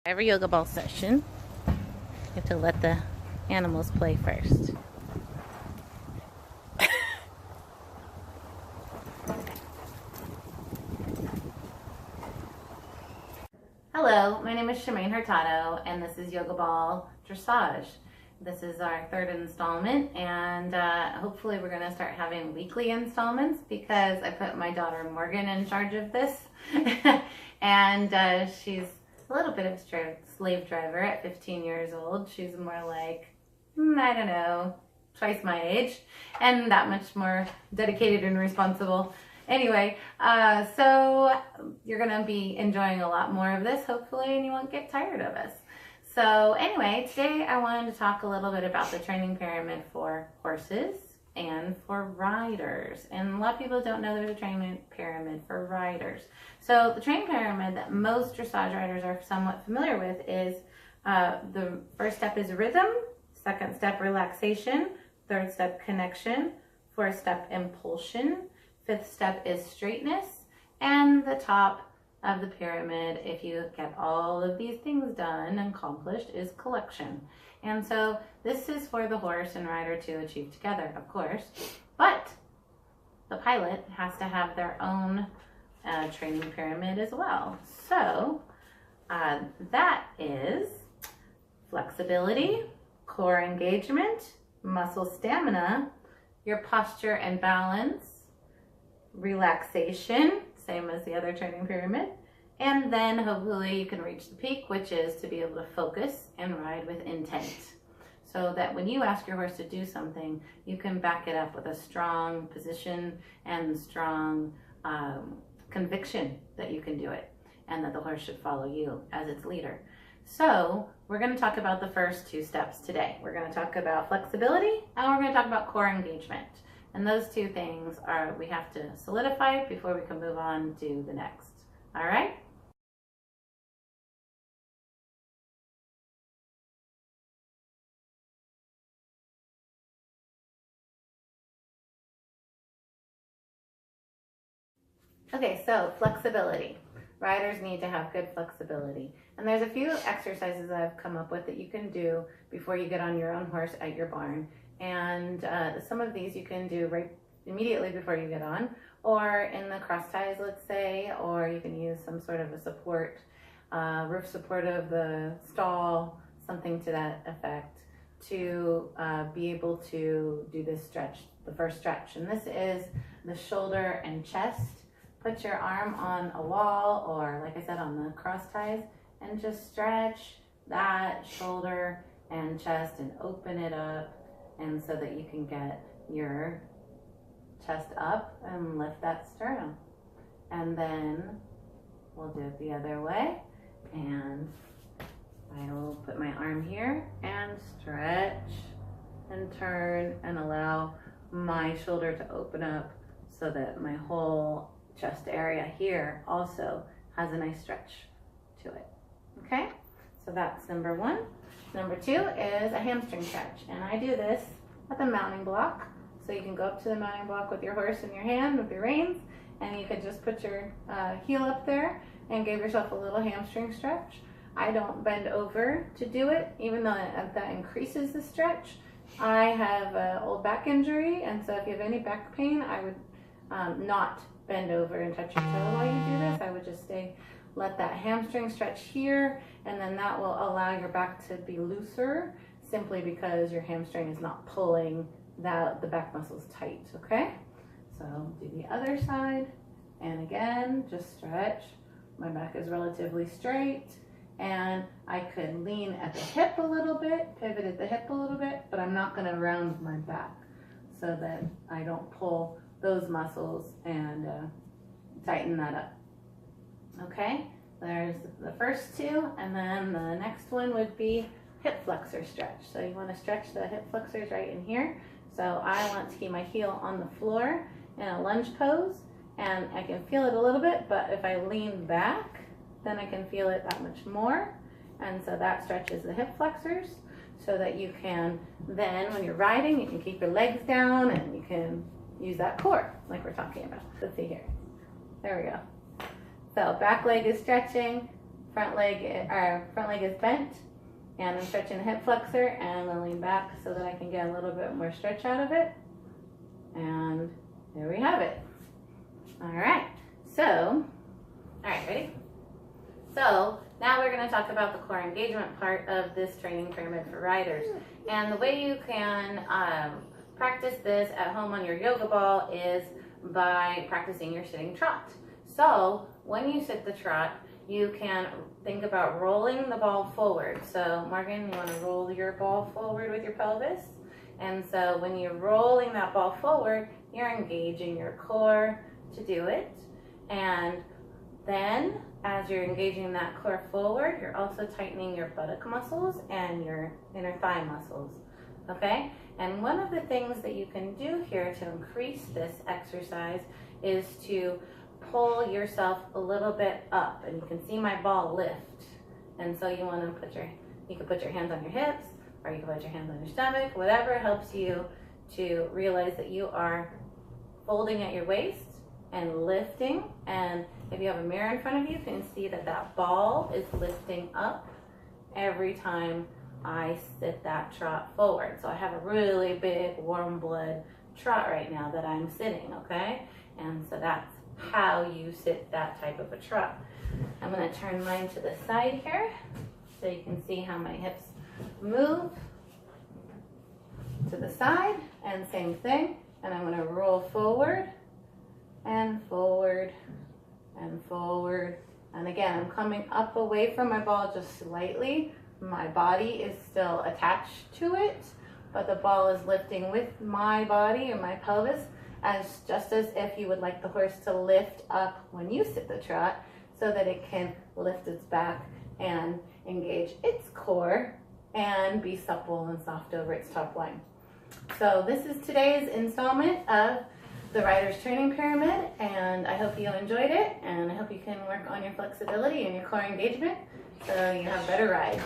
Every yoga ball session, you have to let the animals play first. Hello, my name is Shemaine Hurtado, and this is Yoga Ball Dressage. This is our third installment, and hopefully we're going to start having weekly installments because I put my daughter Morgan in charge of this. And she's a little bit of a slave driver at 15 years old. She's more like, I don't know, twice my age, and that much more dedicated and responsible. Anyway, so you're going to be enjoying a lot more of this, hopefully, and you won't get tired of us. So anyway, today I wanted to talk a little bit about the training pyramid for horses and for riders. And a lot of people don't know there's a training pyramid for riders. So the training pyramid that most dressage riders are somewhat familiar with is the first step is rhythm, second step relaxation, third step connection, fourth step impulsion, fifth step is straightness, and the top of the pyramid, if you get all of these things done and accomplished, is collection. And so this is for the horse and rider to achieve together, of course, but the pilot has to have their own training pyramid as well. So that is flexibility, core engagement, muscle stamina, your posture and balance, relaxation, same as the other training pyramid, and then hopefully you can reach the peak, which is to be able to focus and ride with intent, so that when you ask your horse to do something, you can back it up with a strong position and strong conviction that you can do it and that the horse should follow you as its leader. So we're going to talk about the first two steps today. We're going to talk about flexibility, and we're going to talk about core engagement. And those two things we have to solidify before we can move on to the next. All right? Okay, so flexibility. Riders need to have good flexibility. And there's a few exercises I've come up with that you can do before you get on your own horse at your barn. And some of these you can do right immediately before you get on, or in the cross ties, let's say, or you can use some sort of a support, roof support of the stall, something to that effect, to be able to do this stretch, the first stretch. And this is the shoulder and chest. Put your arm on a wall, or like I said, on the cross ties, and just stretch that shoulder and chest and open it up, and so that you can get your chest up and lift that sternum. And then we'll do it the other way, and I will put my arm here and stretch and turn and allow my shoulder to open up so that my whole chest area here also has a nice stretch to it. Okay, so that's number one. Number two is a hamstring stretch, and I do this at the mounting block. So you can go up to the mounting block with your horse in your hand with your reins, and you could just put your heel up there and give yourself a little hamstring stretch. I don't bend over to do it, even though that increases the stretch. I have an old back injury, and so if you have any back pain, I would not bend over and touch your toe while you do this. I would just let that hamstring stretch here, and then that will allow your back to be looser, simply because your hamstring is not pulling the back muscles tight. Okay, so do the other side, and again, just stretch. My back is relatively straight, and I could lean at the hip a little bit, pivot at the hip a little bit, but I'm not going to round my back so that I don't pull those muscles and tighten that up. Okay, there's the first two, and then the next one would be hip flexor stretch. So you want to stretch the hip flexors right in here. So I want to keep my heel on the floor in a lunge pose, and I can feel it a little bit, but if I lean back, then I can feel it that much more. And so that stretches the hip flexors, so that you can then, when you're riding, you can keep your legs down and you can use that core like we're talking about. Let's see here. There we go. So back leg is stretching, front leg is bent, and I'm stretching the hip flexor, and I'm gonna lean back so that I can get a little bit more stretch out of it. And there we have it. All right, ready? So now we're gonna talk about the core engagement part of this training pyramid for riders. And the way you can practice this at home on your yoga ball is by practicing your sitting trot. So when you sit the trot, you can think about rolling the ball forward. So Morgan, you want to roll your ball forward with your pelvis. And so when you're rolling that ball forward, you're engaging your core to do it. And then as you're engaging that core forward, you're also tightening your buttock muscles and your inner thigh muscles, okay? And one of the things that you can do here to increase this exercise is to pull yourself a little bit up, and you can see my ball lift. And so you want to you can put your hands on your hips, or you can put your hands on your stomach, whatever helps you to realize that you are folding at your waist and lifting. And if you have a mirror in front of you, you can see that that ball is lifting up every time I sit that trot forward. So I have a really big warm blood trot right now that I'm sitting, okay? And so that's how you sit that type of a trot. I'm going to turn mine to the side here so you can see how my hips move to the side, and same thing. And I'm going to roll forward and forward and forward. And again, I'm coming up away from my ball just slightly. My body is still attached to it, but the ball is lifting with my body and my pelvis, just as if you would like the horse to lift up when you sit the trot, so that it can lift its back and engage its core and be supple and soft over its top line. So this is today's installment of the Rider's Training Pyramid, and I hope you enjoyed it, and I hope you can work on your flexibility and your core engagement so you have a better ride.